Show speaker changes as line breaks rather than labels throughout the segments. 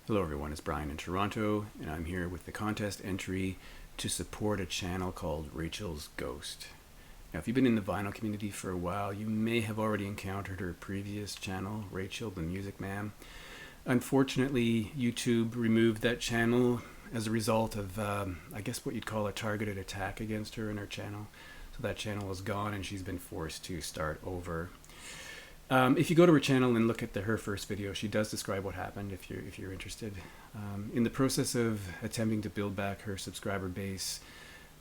Hello everyone, it's Brian in Toronto, and I'm here with the contest entry to support a channel called Rachel's Ghost. Now, if you've been in the vinyl community for a while, you may have already encountered her previous channel, Rachel the Music Man. Unfortunately, YouTube removed that channel as a result of, I guess what you'd call a targeted attack against her and her channel. So that channel is gone and she's been forced to start over. If you go to her channel and look at her first video, she does describe what happened if you're interested. In the process of attempting to build back her subscriber base,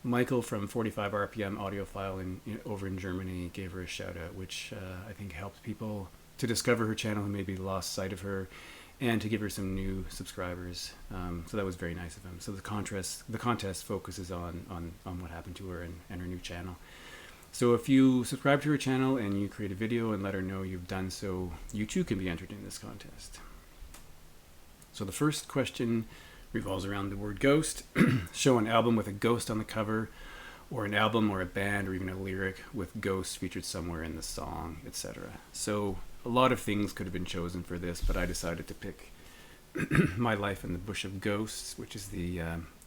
Michael from 45 RPM Audiophile over in Germany gave her a shout out, which I think helped people to discover her channel who maybe lost sight of her, and to give her some new subscribers. So that was very nice of him. So the contest focuses on what happened to her and her new channel. So if you subscribe to her channel and you create a video and let her know you've done so, you too can be entered in this contest. So the first question revolves around the word ghost. Show an album with a ghost on the cover, or an album or a band or even a lyric with ghosts featured somewhere in the song, etc. So a lot of things could have been chosen for this, but I decided to pick My Life in the Bush of Ghosts, which is the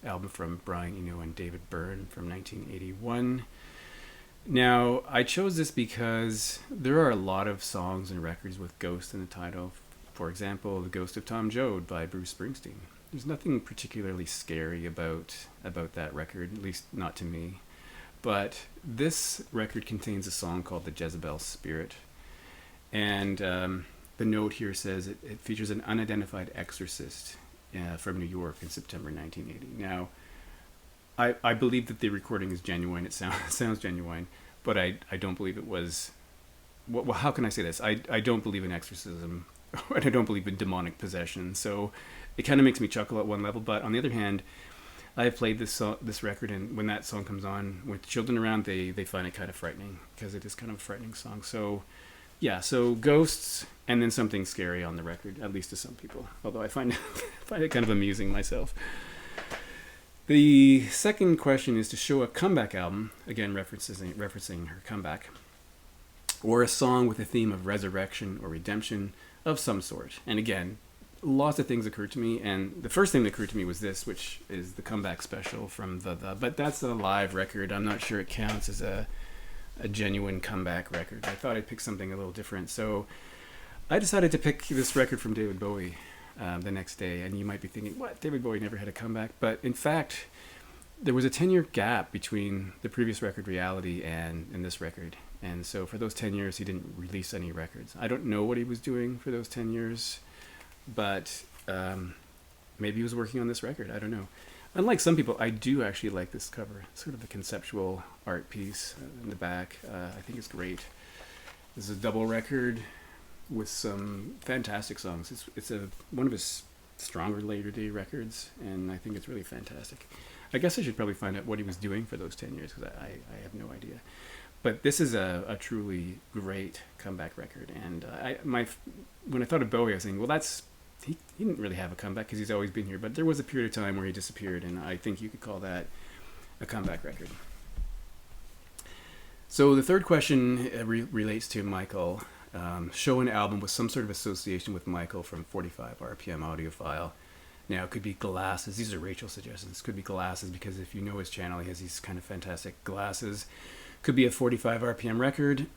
album from Brian Eno and David Byrne from 1981. Now, I chose this because there are a lot of songs and records with ghosts in the title. For example, The Ghost of Tom Joad by Bruce Springsteen. There's nothing particularly scary about that record, at least not to me. But this record contains a song called The Jezebel Spirit. And the note here says it features an unidentified exorcist from New York in September 1980. Now, I believe that the recording is genuine. It sounds genuine, but I don't believe it was. Well, how can I say this? I don't believe in exorcism, and I don't believe in demonic possession. So it kind of makes me chuckle at one level. But on the other hand, I have played this record, and when that song comes on with children around, they find it kind of frightening, because it is kind of a frightening song. So yeah, so ghosts and then something scary on the record, at least to some people. Although I find it kind of amusing myself. The second question is to show a comeback album, again referencing her comeback, or a song with a theme of resurrection or redemption of some sort. And again, lots of things occurred to me, and the first thing that occurred to me was this, which is the comeback special from but that's a live record. I'm not sure it counts as a genuine comeback record. I thought I'd pick something a little different, so I decided to pick this record from David Bowie. The next day, and you might be thinking, what, David Bowie never had a comeback? But in fact, there was a 10-year gap between the previous record, Reality, and this record, and so for those 10 years he didn't release any records. I don't know what he was doing for those 10 years, but maybe he was working on this record. I don't know. Unlike some people, I do actually like this cover. It's sort of a conceptual art piece in the back. I think it's great. This is a double record with some fantastic songs. It's one of his stronger later day records, and I think it's really fantastic. I guess I should probably find out what he was doing for those 10 years, because I have no idea. But this is a truly great comeback record, and when I thought of Bowie, I was thinking, well, he didn't really have a comeback because he's always been here, but there was a period of time where he disappeared, and I think you could call that a comeback record. So the third question relates to Michael. Show an album with some sort of association with Michael from 45 RPM Audiophile. Now, it could be glasses. These are Rachel's suggestions. It could be glasses, because if you know his channel, he has these kind of fantastic glasses. Could be a 45 RPM record.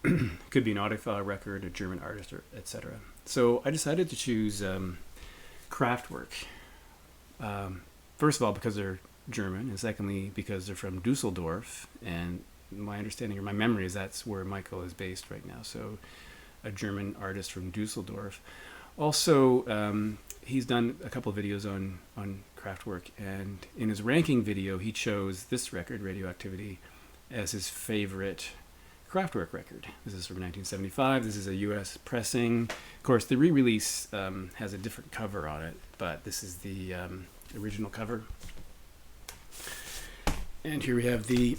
Could be an audiophile record, a German artist, or etc. So I decided to choose Kraftwerk. First of all, because they're German, and secondly, because they're from Dusseldorf, and my understanding or my memory is that's where Michael is based right now. So a German artist from Dusseldorf. Also, he's done a couple of videos on Kraftwerk, and in his ranking video, he chose this record, Radioactivity, as his favorite Kraftwerk record. This is from 1975. This is a US pressing. Of course, the re-release has a different cover on it, but this is the original cover. And here we have the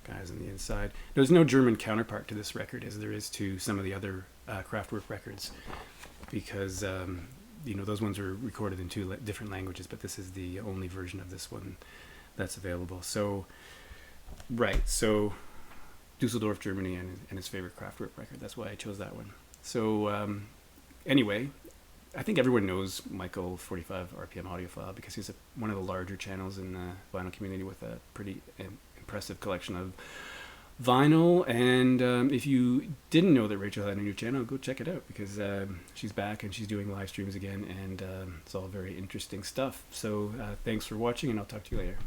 guys on the inside. There's no German counterpart to this record as there is to some of the other Kraftwerk records, because those ones were recorded in two different languages, but this is the only version of this one that's available. So Dusseldorf, Germany, and his favorite Kraftwerk record. That's why I chose that one. So anyway, I think everyone knows Michael 45 RPM Audiophile because he's one of the larger channels in the vinyl community with a pretty impressive collection of vinyl. And if you didn't know that Rachel had a new channel, go check it out because she's back and she's doing live streams again, and it's all very interesting stuff. So thanks for watching, and I'll talk to you later.